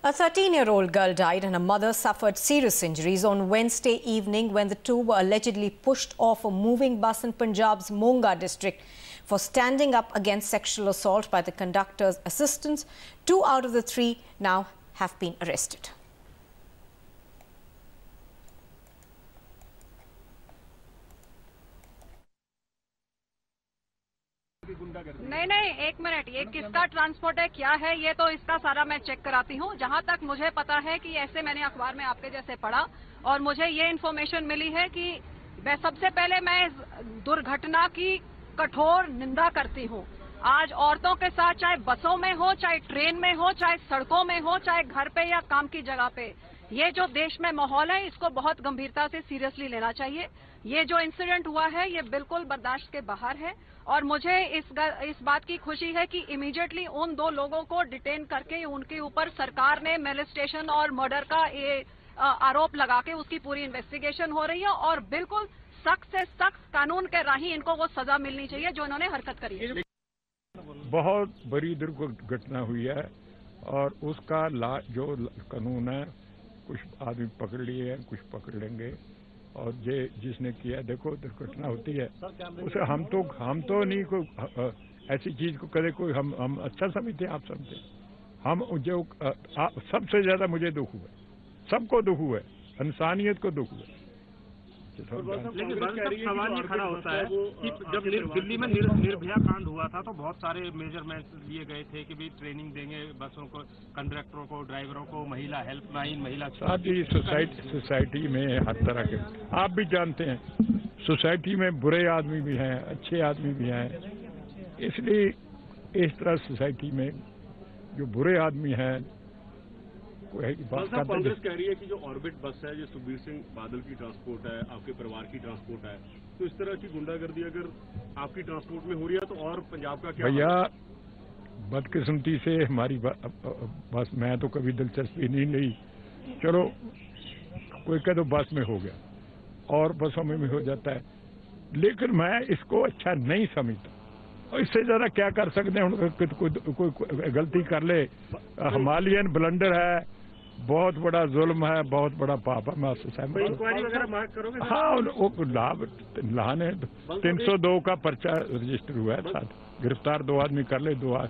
A 13-year-old girl died and her mother suffered serious injuries on Wednesday evening when the two were allegedly pushed off a moving bus in Punjab's Monga district for standing up against sexual assault by the conductor's assistants. 2 out of the 3 now have been arrested. नहीं, 1 minute, ये किसका transport है, क्या है, ये तो इसका सारा मैं चेक कराती हूँ। जहाँ तक मुझे पता है कि ऐसे मैंने अखबार में आपके जैसे पढ़ा और मुझे ये इन्फॉर्मेशन मिली है कि सबसे पहले मैं इस दुर्घटना की कठोर निंदा करती हूँ। आज औरतों के साथ चाहे बसों में हो, चाहे ट्रेन में हो, चाहे सड़कों में हो, चाहे घर पे या काम की जगह पे, ये जो देश में माहौल है इसको बहुत गंभीरता से सीरियसली लेना चाहिए। ये जो इंसिडेंट हुआ है ये बिल्कुल बर्दाश्त के बाहर है और मुझे इस बात की खुशी है कि इमीडिएटली उन 2 लोगों को डिटेन करके उनके ऊपर सरकार ने मोलेस्टेशन और मर्डर का आरोप लगा के उसकी पूरी इन्वेस्टिगेशन हो रही है और बिल्कुल सख्त से सख्त कानून के राही इनको वो सजा मिलनी चाहिए जो इन्होंने हरकत करी है। बहुत बड़ी दुर्घटना हुई है और उसका जो कानून है, कुछ आदमी पकड़ लिए हैं, कुछ पकड़ लेंगे और जिसने किया, देखो दुर्घटना होती है उसे हम तो नहीं कोई ऐसी चीज को करे कोई हम अच्छा समझते हैं, आप समझते, हम जो सबसे ज्यादा मुझे दुख हुआ, सबको दुख हुआ, इंसानियत को दुख हुआ। लेकिन सवाल ये खड़ा होता है कि जब दिल्ली में निर्भया कांड हुआ था तो बहुत सारे मेजरमेंट्स लिए गए थे कि भी ट्रेनिंग देंगे बसों को, कंडक्टरों को, ड्राइवरों को, महिला हेल्पलाइन, महिला साथ ही सोसाइटी में हर तरह के, आप भी जानते हैं, सोसाइटी में बुरे आदमी भी हैं, अच्छे आदमी भी हैं, इसलिए इस तरह सोसाइटी में जो बुरे आदमी हैं कांग्रेस कह रही है कि जो ऑर्बिट बस है, जो सुखबीर सिंह बादल की ट्रांसपोर्ट है, आपके परिवार की ट्रांसपोर्ट है, तो इस तरह की गुंडागर्दी अगर आपकी ट्रांसपोर्ट में हो रही है तो और पंजाब का क्या? भैया बदकिस्मती से हमारी बस, मैं तो कभी दिलचस्पी नहीं ली, चलो कोई कह दो बस में हो गया और बसों में भी हो जाता है, लेकिन मैं इसको अच्छा नहीं समझता और इससे ज्यादा क्या कर सकते हैं। कोई गलती कर ले, हिमालयन ब्लंडर है, बहुत बड़ा जुल्म है, बहुत बड़ा पाप है, मैं उससे सहमत हूँ। हाँ, लाभ है, 302 का पर्चा रजिस्टर हुआ है, साथ गिरफ्तार 2 आदमी कर ले, 2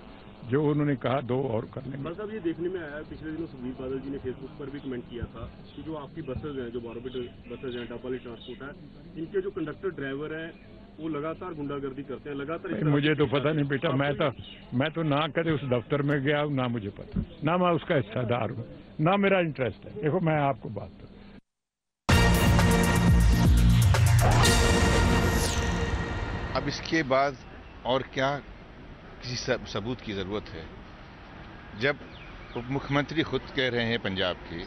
जो उन्होंने कहा 2 और कर लेंगे। साहब ये देखने में आया, पिछले दिनों सुखबीर बादल जी ने फेसबुक पर भी कमेंट किया था कि जो आपकी बसेज हैं, जो ऑर्बिट बसेज हैं, डबल ट्रांसपोर्ट है, इनके जो कंडक्टर ड्राइवर हैं वो लगातार गुंडागर्दी करते हैं, लगातार। मुझे तो पता नहीं बेटा, मैं तो ना कदे उस दफ्तर में गया हूँ, ना मुझे पता, ना मैं उसका हिस्सेदार हूँ, ना मेरा इंटरेस्ट है। देखो मैं आपको बात करूँ, अब इसके बाद और क्या किसी सबूत की जरूरत है? जब उप मुख्यमंत्री खुद कह रहे हैं पंजाब के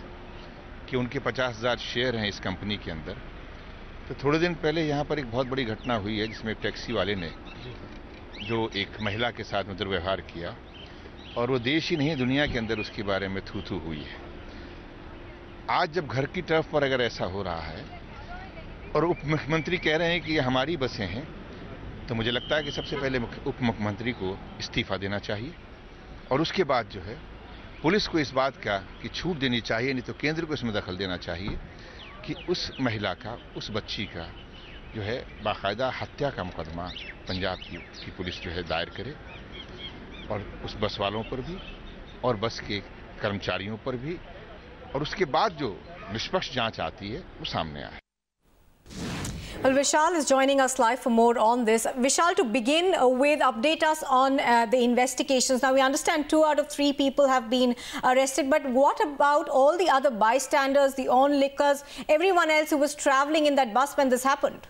कि उनके 50,000 शेयर हैं इस कंपनी के अंदर, तो थोड़े दिन पहले यहाँ पर एक बहुत बड़ी घटना हुई है जिसमें टैक्सी वाले ने जो एक महिला के साथ में दुर्व्यवहार किया और वो देश ही नहीं दुनिया के अंदर उसके बारे में थू हुई है। आज जब घर की तरफ पर अगर ऐसा हो रहा है और उप मुख्यमंत्री कह रहे हैं कि ये हमारी बसें हैं, तो मुझे लगता है कि सबसे पहले उप मुख्यमंत्री को इस्तीफा देना चाहिए और उसके बाद जो है पुलिस को इस बात का कि छूट देनी चाहिए, नहीं तो केंद्र को इसमें दखल देना चाहिए कि उस महिला का, उस बच्ची का जो है बाकायदा हत्या का मुकदमा पंजाब की पुलिस जो है दायर करे और उस बस वालों पर भी और बस के कर्मचारियों पर भी, और उसके बाद जो निष्पक्ष जांच आती है वो सामने आए। Well, Vishal is joining us live for more on this. Vishal, to begin with, update us on the investigations. Now, we understand 2 out of 3 people have been arrested, but what about all the other bystanders, the onlookers, everyone else who was travelling in that bus when this happened?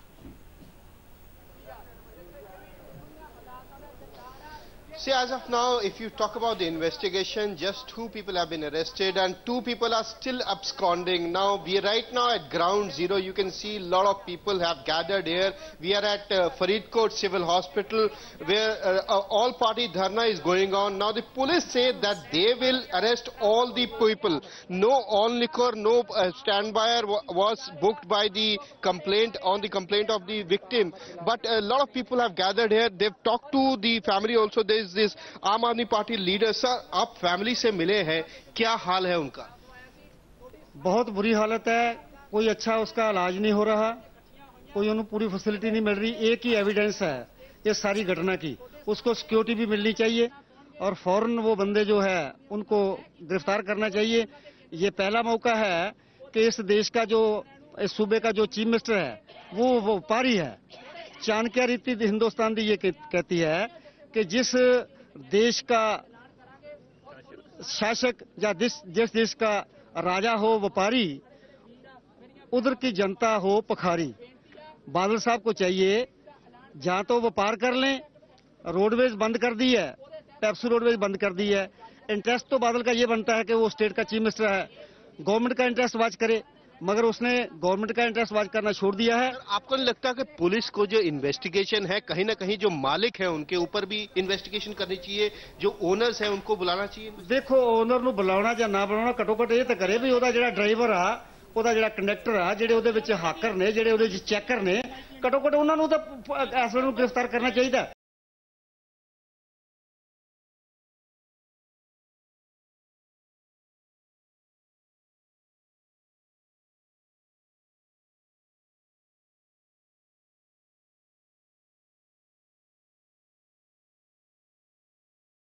See, as of now, if you talk about the investigation, just 2 people have been arrested and 2 people are still absconding. Now, we are right now at ground zero. You can see a lot of people have gathered here. We are at Faridkot Civil Hospital where all-party dharna is going on. Now, the police say that they will arrest all the people. No onlooker, no standby was booked by the complaint on the complaint of the victim. But a lot of people have gathered here. They've talked to the family also. There is is this Aam Aadmi Party leader. Sir, आप family से मिले हैं, क्या हाल है उनका? बहुत बुरी हालत है, कोई अच्छा उसका इलाज नहीं हो रहा, कोई उन्हें पूरी फैसिलिटी नहीं मिल रही। एक ही एविडेंस है ये सारी घटना की, उसको सिक्योरिटी भी मिलनी चाहिए और फौरन वो बंदे जो है उनको गिरफ्तार करना चाहिए। ये पहला मौका है कि इस देश का जो, इस सूबे का जो चीफ मिनिस्टर है वो व्यापारी है। चाणक्य रीति हिंदुस्तान दी ये कहती है कि जिस देश का शासक या जिस देश का राजा हो व्यापारी, उधर की जनता हो पखारी। बादल साहब को चाहिए जहां तो व्यापार कर लें, रोडवेज बंद कर दी है, पेप्सी रोडवेज बंद कर दी है। इंटरेस्ट तो बादल का ये बनता है कि वो स्टेट का चीफ मिनिस्टर है, गवर्नमेंट का इंटरेस्ट वाच करे, मगर उसने गवर्नमेंट का इंटरेस्ट वाच करना छोड़ दिया है। आपको नहीं लगता कि पुलिस को जो इन्वेस्टिगेशन है, कहीं ना कहीं जो मालिक है उनके ऊपर भी इन्वेस्टिगेशन करनी चाहिए, जो ओनर्स है उनको बुलाना चाहिए? देखो, ओनर ਨੂੰ ਬੁਲਾਉਣਾ ਜਾਂ ਨਾ ਬੁਲਾਉਣਾ ਘੱਟੋ ਘੱਟ ਇਹ ਤਾਂ ਕਰੇ ਵੀ ਉਹਦਾ ਜਿਹੜਾ ਡਰਾਈਵਰ ਆ, ਉਹਦਾ ਜਿਹੜਾ ਕੰਡਕਟਰ ਆ, ਜਿਹੜੇ ਉਹਦੇ ਵਿੱਚ ਹਾਕਰ ਨੇ, ਜਿਹੜੇ ਉਹਦੇ ਵਿੱਚ ਚੈਕਰ ਨੇ, ਘੱਟੋ ਘੱਟ ਉਹਨਾਂ ਨੂੰ ਤਾਂ ਇਸ ਵੇਲੇ ਨੂੰ ਗ੍ਰਿਫਤਾਰ ਕਰਨਾ ਚਾਹੀਦਾ।